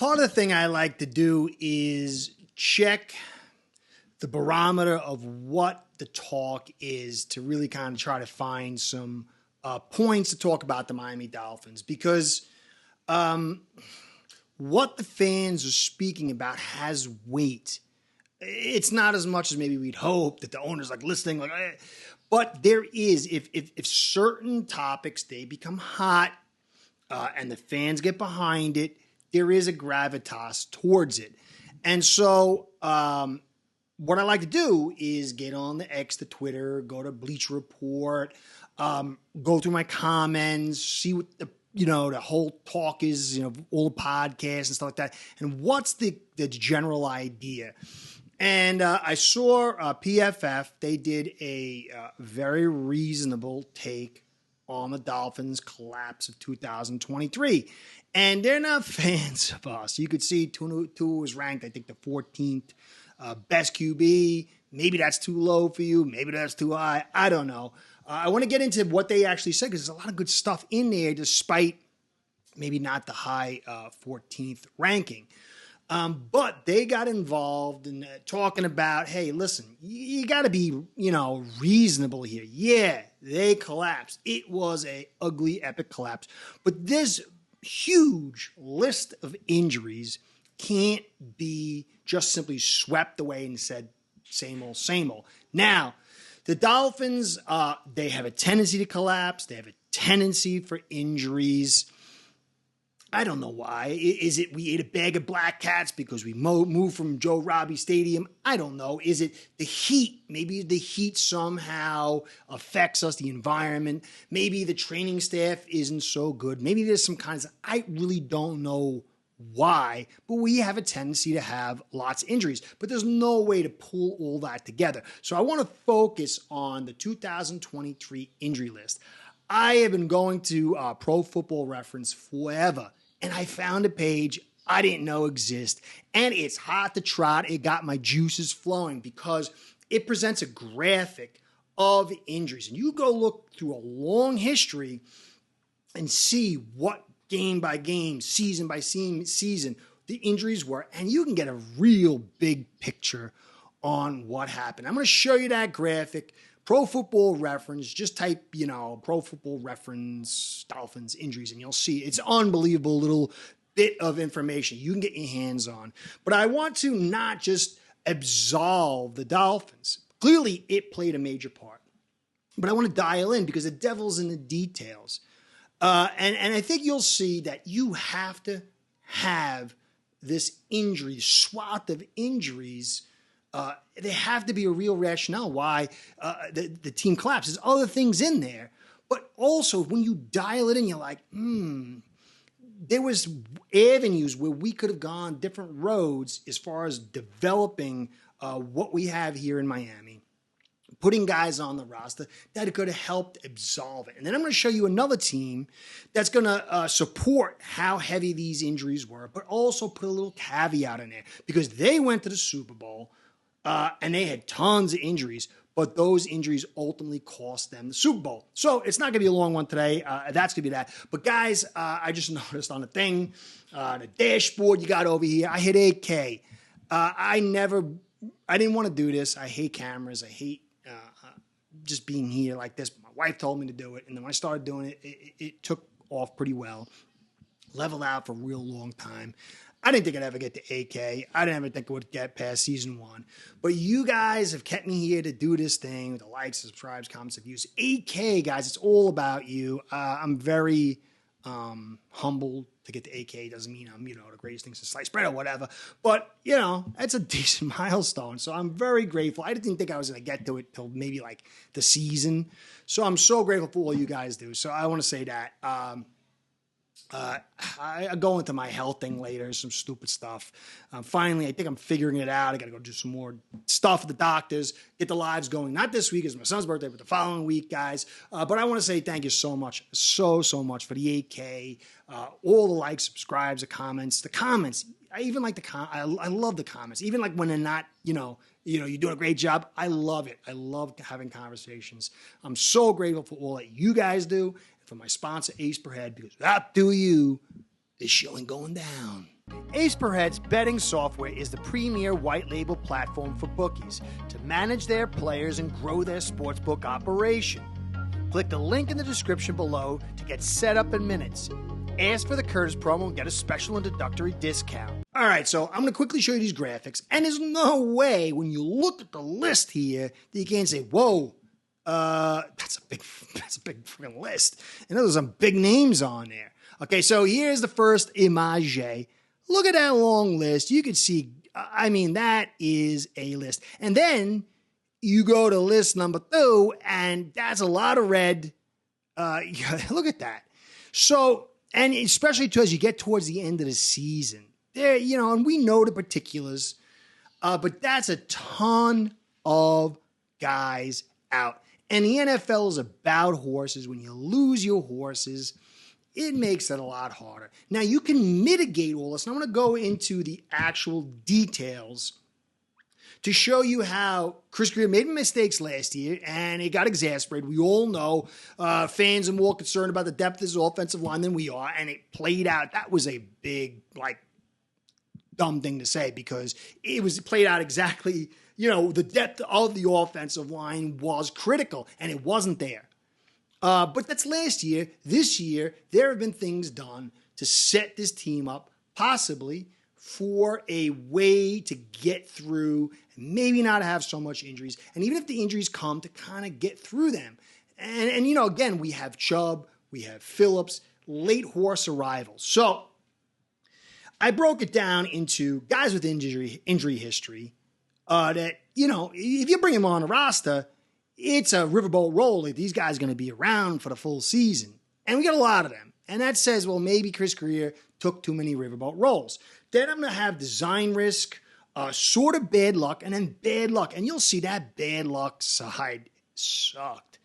Part of the thing I like to do is check the barometer of what the talk is to really kind of try to find some points to talk about the Miami Dolphins, because what the fans are speaking about has weight. It's not as much as maybe we'd hope that the owner's like listening, like, but there is, if certain topics, they become hot and the fans get behind it, there is a gravitas towards it. And so what I like to do is get on the X, the Twitter, go to Bleacher Report, go through my comments, see what the whole talk is, all the podcasts and stuff like that. And what's the general idea? And I saw PFF, they did a very reasonable take on the Dolphins' collapse of 2023. And they're not fans of us. You could see Tua was ranked, I think, the 14th best QB. Maybe that's too low for you. Maybe that's too high. I don't know. I want to get into what they actually said, because there's a lot of good stuff in there, despite maybe not the high 14th ranking. But they got involved in talking about, hey, listen, you got to be, reasonable here. Yeah, they collapsed. It was a ugly, epic collapse. But this huge list of injuries can't be just simply swept away and said, same old, same old. Now, the Dolphins, they have a tendency to collapse. They have a tendency for injuries. I don't know why. Is it we ate a bag of black cats because we moved from Joe Robbie Stadium? I don't know. Is it the heat? Maybe the heat somehow affects us, the environment. Maybe the training staff isn't so good. Maybe there's some kinds of, I really don't know why, but we have a tendency to have lots of injuries. But there's no way to pull all that together. So I want to focus on the 2023 injury list. I have been going to Pro Football Reference forever, and I found a page I didn't know exist, and it's hot to trot. It got my juices flowing because it presents a graphic of injuries. And you go look through a long history and see what game by game, season by season, the injuries were, and you can get a real big picture on what happened. I'm going to show you that graphic. Pro Football Reference, just type, Pro Football Reference Dolphins injuries, and you'll see it's unbelievable little bit of information you can get your hands on. But I want to not just absolve the Dolphins. Clearly, it played a major part. But I want to dial in because the devil's in the details. And I think you'll see that you have to have this injury, swath of injuries. There have to be a real rationale why the team collapses. There's other things in there. But also, when you dial it in, you're like, there was avenues where we could have gone different roads as far as developing what we have here in Miami, putting guys on the roster that could have helped absolve it. And then I'm going to show you another team that's going to support how heavy these injuries were, but also put a little caveat in there because they went to the Super Bowl and they had tons of injuries, but those injuries ultimately cost them the Super Bowl. So it's not going to be a long one today. That's going to be that. But guys, I just noticed on the thing, the dashboard you got over here, I hit 8K. I didn't want to do this. I hate cameras. I hate just being here like this. My wife told me to do it. And then when I started doing it, it took off pretty well. Leveled out for a real long time. I didn't think I'd ever get to 8K. I didn't ever think I would get past season 1. But you guys have kept me here to do this thing with the likes, subscribes, comments, and views. 8K, guys, it's all about you. I'm very humbled to get to 8K. Doesn't mean I'm, the greatest thing since sliced bread or whatever. But, that's a decent milestone. So I'm very grateful. I didn't think I was going to get to it till maybe like the season. So I'm so grateful for all you guys do. So I want to say that. I go into my health thing later, some stupid stuff. Finally, I think I'm figuring it out. I got to go do some more stuff with the doctors, get the lives going. Not this week, it's my son's birthday, but the following week, guys. But I want to say thank you so much, so much for the 8K, all the likes, subscribes, the comments. I even like I love the comments, even like when they're not, you're doing a great job. I love it. I love having conversations. I'm so grateful for all that you guys do. For my sponsor, Ace Per Head, because without you, this show ain't going down. Ace Per Head's betting software is the premier white label platform for bookies to manage their players and grow their sportsbook operation. Click the link in the description below to get set up in minutes. Ask for the Curtis promo and get a special introductory discount. All right, so I'm going to quickly show you these graphics, and there's no way when you look at the list here that you can't say, whoa, that's a big freaking list. And there's some big names on there. Okay, so here's the first image. Look at that long list. You can see, that is a list. And then you go to list number 2, and that's a lot of red. Look at that. So, and especially as you get towards the end of the season, there, and we know the particulars, but that's a ton of guys out. And the NFL is about horses. When you lose your horses, it makes it a lot harder. Now, you can mitigate all this. And I want to go into the actual details to show you how Chris Greer made mistakes last year, and it got exasperated. We all know fans are more concerned about the depth of his offensive line than we are, and it played out. That was a big, dumb thing to say because it played out exactly, the depth of the offensive line was critical, and it wasn't there. But that's last year. This year, there have been things done to set this team up, possibly for a way to get through and maybe not have so much injuries. And even if the injuries come, to kind of get through them. And again, we have Chubb, we have Phillips, late horse arrivals. So I broke it down into guys with injury history that, if you bring them on a roster, it's a riverboat roll. These guys are going to be around for the full season. And we got a lot of them. And that says, well, maybe Chris Greer took too many riverboat rolls. Then I'm going to have design risk, sort of bad luck, and then bad luck. And you'll see that bad luck side sucked.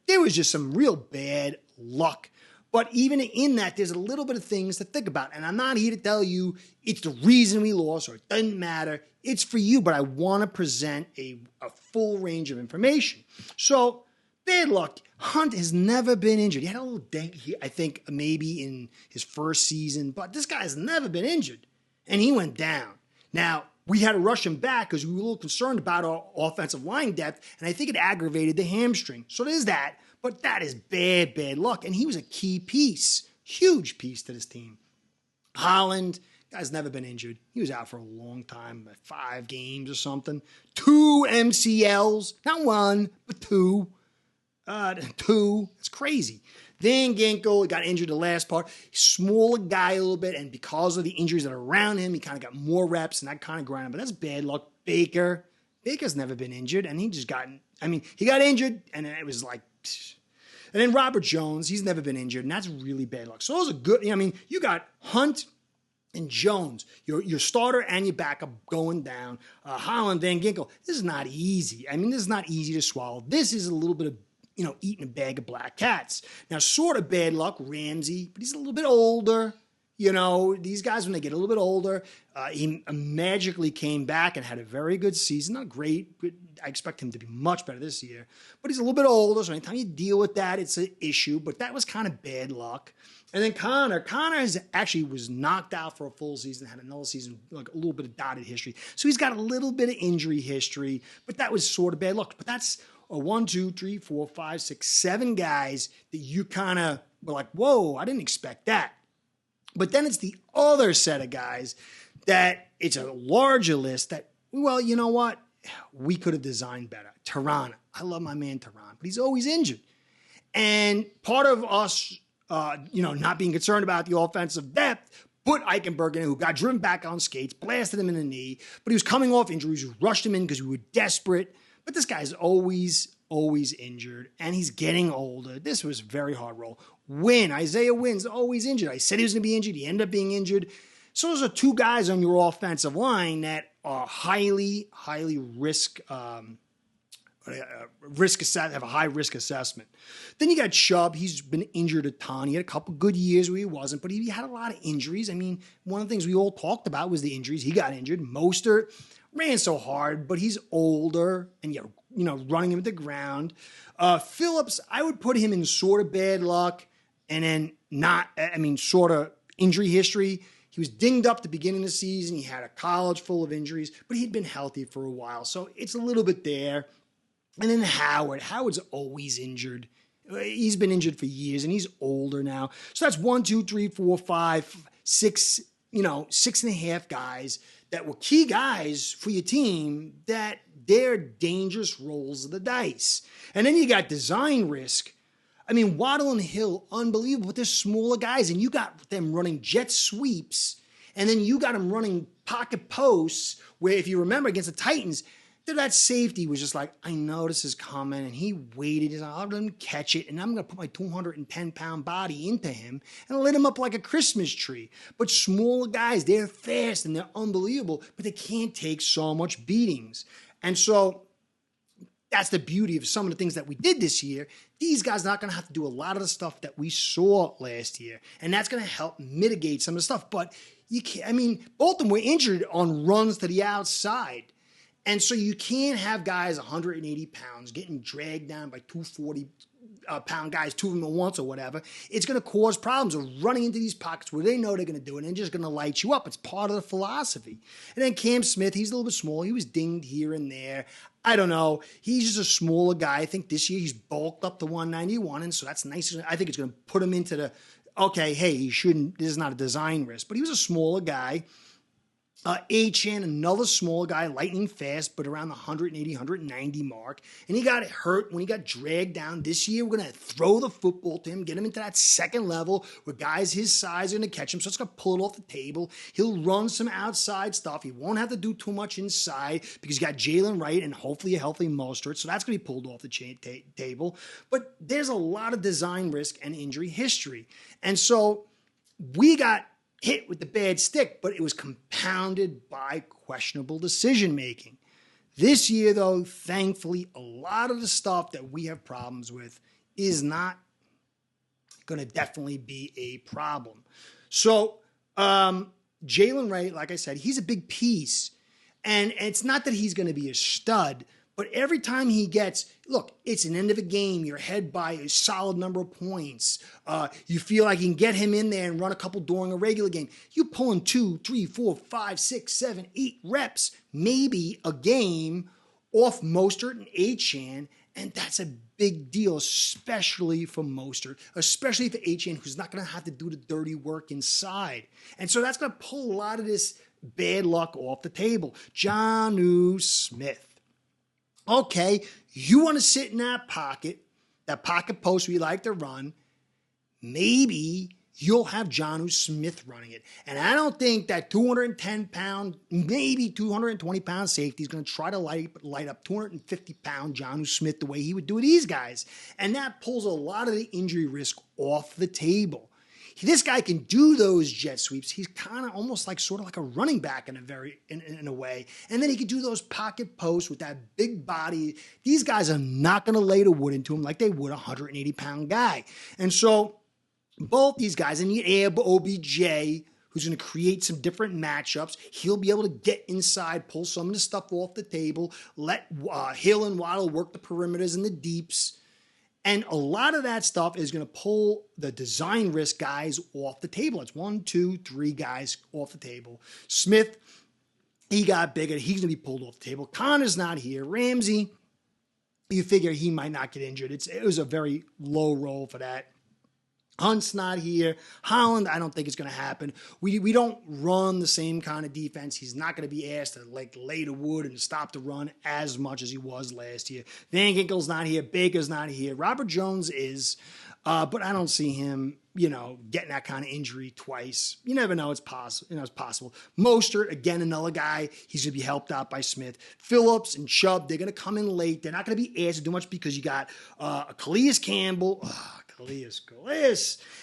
There was just some real bad luck. But even in that, there's a little bit of things to think about. And I'm not here to tell you it's the reason we lost or it doesn't matter. It's for you, but I want to present a full range of information. So, bad luck. Hunt has never been injured. He had a little dent, I think, maybe in his first season, but this guy has never been injured. And he went down. Now, we had to rush him back because we were a little concerned about our offensive line depth, and I think it aggravated the hamstring. So there's that. But that is bad luck. And he was a key piece, huge piece to this team. Holland, guy's never been injured. He was out for a long time, 5 games or something. 2 MCLs, not 1, but 2. 2, it's crazy. Van Ginkel got injured the last part. Smaller guy a little bit, and because of the injuries that are around him, he kind of got more reps, and that kind of grinded. But that's bad luck. Baker's never been injured, and he got injured, and it was like... And then Robert Jones, he's never been injured, and that's really bad luck. So those are good. You got Hunt and Jones, your starter and your backup going down. Holland, Van Ginkel. This is not easy. This is not easy to swallow. This is a little bit of, eating a bag of black cats. Now, sort of bad luck, Ramsey, but he's a little bit older. These guys, when they get a little bit older, he magically came back and had a very good season. Not great. I expect him to be much better this year. But he's a little bit older, so anytime you deal with that, it's an issue. But that was kind of bad luck. And then Connor was knocked out for a full season, had another season, like a little bit of dotted history. So he's got a little bit of injury history, but that was sort of bad luck. But that's a 1, 2, 3, 4, 5, 6, 7 guys that you kind of were like, whoa, I didn't expect that. But then it's the other set of guys that it's a larger list that, well, you know what? We could have designed better. Tirana. I love my man Tirana, but he's always injured. And part of us, not being concerned about the offensive depth, put Eichenberg in, who got driven back on skates, blasted him in the knee, but he was coming off injuries. We rushed him in because we were desperate. But this guy's always injured, and he's getting older. This was a very hard role. Isaiah Wynn's always injured. I said he was going to be injured. He ended up being injured. So those are 2 guys on your offensive line that are highly risk have a high risk assessment. Then you got Chubb. He's been injured a ton. He had a couple good years where he wasn't, but he had a lot of injuries. One of the things we all talked about was the injuries. He got injured. Mostert ran so hard, but he's older and running him at the ground. Phillips, I would put him in sort of bad luck and then sort of injury history. He was dinged up at the beginning of the season. He had a college full of injuries, but he'd been healthy for a while. So it's a little bit there. And then Howard's always injured. He's been injured for years, and he's older now. So that's 1, 2, 3, 4, 5, 6, 6.5 guys that were key guys for your team that they're dangerous rolls of the dice. And then you got design risk. I mean, Waddle and Hill, unbelievable, but they're smaller guys, and you got them running jet sweeps, and then you got them running pocket posts where, if you remember, against the Titans, that safety was just like, I know this is coming, and he waited. He's like, I'll let him catch it, and I'm going to put my 210-pound body into him and lit him up like a Christmas tree. But smaller guys, they're fast, and they're unbelievable, but they can't take so much beatings. And so that's the beauty of some of the things that we did this year. These guys are not going to have to do a lot of the stuff that we saw last year, and that's going to help mitigate some of the stuff. But you can't, I mean, both of them were injured on runs to the outside. And so you can't have guys 180 pounds getting dragged down by 240-pound guys, two of them at once or whatever. It's going to cause problems of running into these pockets where they know they're going to do it and just going to light you up. It's part of the philosophy. And then Cam Smith, he's a little bit small. He was dinged here and there. I don't know. He's just a smaller guy. I think this year he's bulked up to 191, and so that's nice. I think it's going to put him into the, okay, hey, he shouldn't, this is not a design risk. But he was a smaller guy. Achane, another small guy, lightning fast, but around the 180, 190 mark. And he got hurt when he got dragged down. This year, we're going to throw the football to him, get him into that second level where guys his size are going to catch him. So it's going to pull it off the table. He'll run some outside stuff. He won't have to do too much inside because you got Jalen Wright and hopefully a healthy Mostert. So that's going to be pulled off the table. But there's a lot of design risk and injury history. And so we got hit with the bad stick, but it was compounded by questionable decision making. This year, though, thankfully, a lot of the stuff that we have problems with is not going to definitely be a problem. So Jalen Wright, like I said, he's a big piece. And it's not that he's going to be a stud, but every time he gets, look, it's an end of a game. You're ahead by a solid number of points. You feel like you can get him in there and run a couple during a regular game. You pull in 2, 3, 4, 5, 6, 7, 8 reps, maybe a game off Mostert and Achane, and that's a big deal, especially for Mostert, especially for Achane, who's not going to have to do the dirty work inside. And so that's going to pull a lot of this bad luck off the table. Jonnu Smith. Okay, you want to sit in that pocket post we like to run, maybe you'll have Jonnu Smith running it. And I don't think that 210-pound, maybe 220-pound safety is going to try to light up 250-pound Jonnu Smith the way he would do these guys. And that pulls a lot of the injury risk off the table. This guy can do those jet sweeps. He's kind of almost like sort of like a running back in a way. And then he can do those pocket posts with that big body. These guys are not going to lay the wood into him like they would a 180-pound guy. And so both these guys, and you add OBJ, who's going to create some different matchups. He'll be able to get inside, pull some of the stuff off the table, let Hill and Waddle work the perimeters and the deeps. And a lot of that stuff is going to pull the design risk guys off the table. It's 1, 2, 3 guys off the table. Smith, he got bigger. He's going to be pulled off the table. Connor's not here. Ramsey, you figure he might not get injured. It was a very low roll for that. Hunt's not here. Holland, I don't think it's going to happen. We don't run the same kind of defense. He's not going to be asked to lay the wood and stop the run as much as he was last year. Van Ginkel's not here. Baker's not here. Robert Jones is, but I don't see him, getting that kind of injury twice. You never know. It's possible. It's possible. Mostert, again, another guy. He's going to be helped out by Smith. Phillips and Chubb, they're going to come in late. They're not going to be asked to do much because you got Calais Campbell. Calais.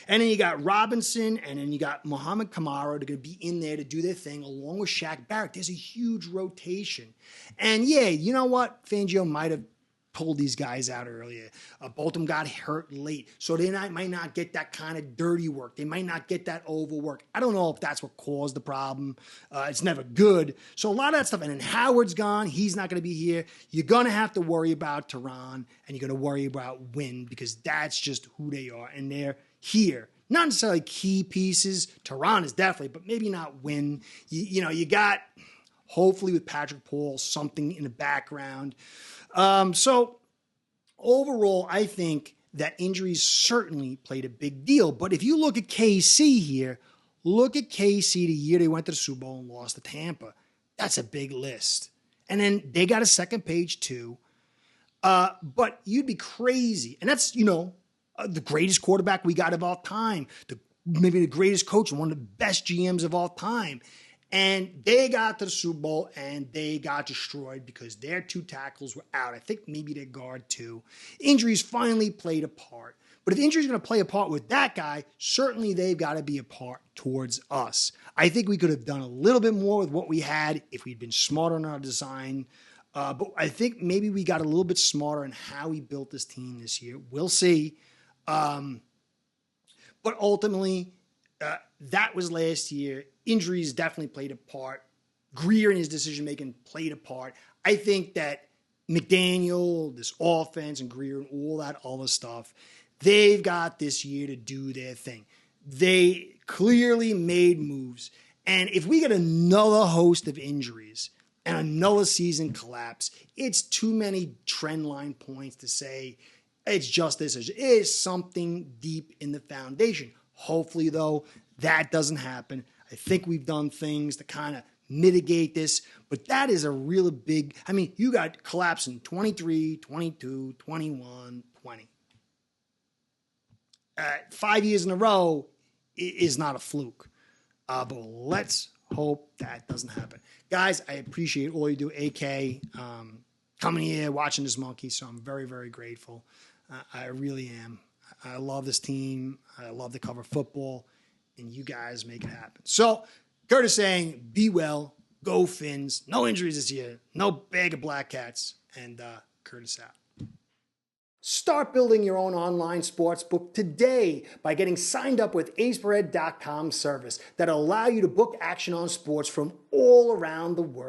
And then you got Robinson, and then you got Muhammad Kamara. They're going to be in there to do their thing along with Shaq Barrett. There's a huge rotation. And yeah, you know what? Fangio might have pulled these guys out earlier. Both of them got hurt late. So they might not get that kind of dirty work. They might not get that overwork. I don't know if that's what caused the problem. It's never good. So a lot of that stuff. And then Howard's gone. He's not going to be here. You're going to have to worry about Tehran, and you're going to worry about Wynn because that's just who they are. And they're here not necessarily key pieces. Tehran is definitely, but maybe not win. You got, hopefully with Patrick Paul, something in the background. So overall, I think that injuries certainly played a big deal. But if you look at KC here, look at KC the year they went to the Super Bowl and lost to Tampa. That's a big list. And then they got a second page too. But you'd be crazy. And that's, the greatest quarterback we got of all time. Maybe the greatest coach and one of the best GMs of all time. And they got to the Super Bowl and they got destroyed because their 2 tackles were out. I think maybe their guard too. Injuries finally played a part. But if injuries are going to play a part with that guy, certainly they've got to be a part towards us. I think we could have done a little bit more with what we had if we'd been smarter on our design. But I think maybe we got a little bit smarter in how we built this team this year. We'll see. But ultimately, that was last year. Injuries definitely played a part. Greer and his decision-making played a part. I think that McDaniel, this offense, and Greer and all that other stuff, they've got this year to do their thing. They clearly made moves. And if we get another host of injuries and another season collapse, it's too many trend line points to say it's just this. It is something deep in the foundation. Hopefully, though, that doesn't happen. I think we've done things to kind of mitigate this, but that is a really big, you got collapse in 23, 22, 21, 20. 5 years in a row is not a fluke. But let's hope that doesn't happen. Guys, I appreciate all you do. AK, coming here, watching this monkey, so I'm very, very grateful. I really am. I love this team. I love to cover football, and you guys make it happen. So, Curtis saying, be well, go Fins, no injuries this year, no bag of black cats, and Curtis out. Start building your own online sportsbook today by getting signed up with aceperhead.com service that'll allow you to book action on sports from all around the world.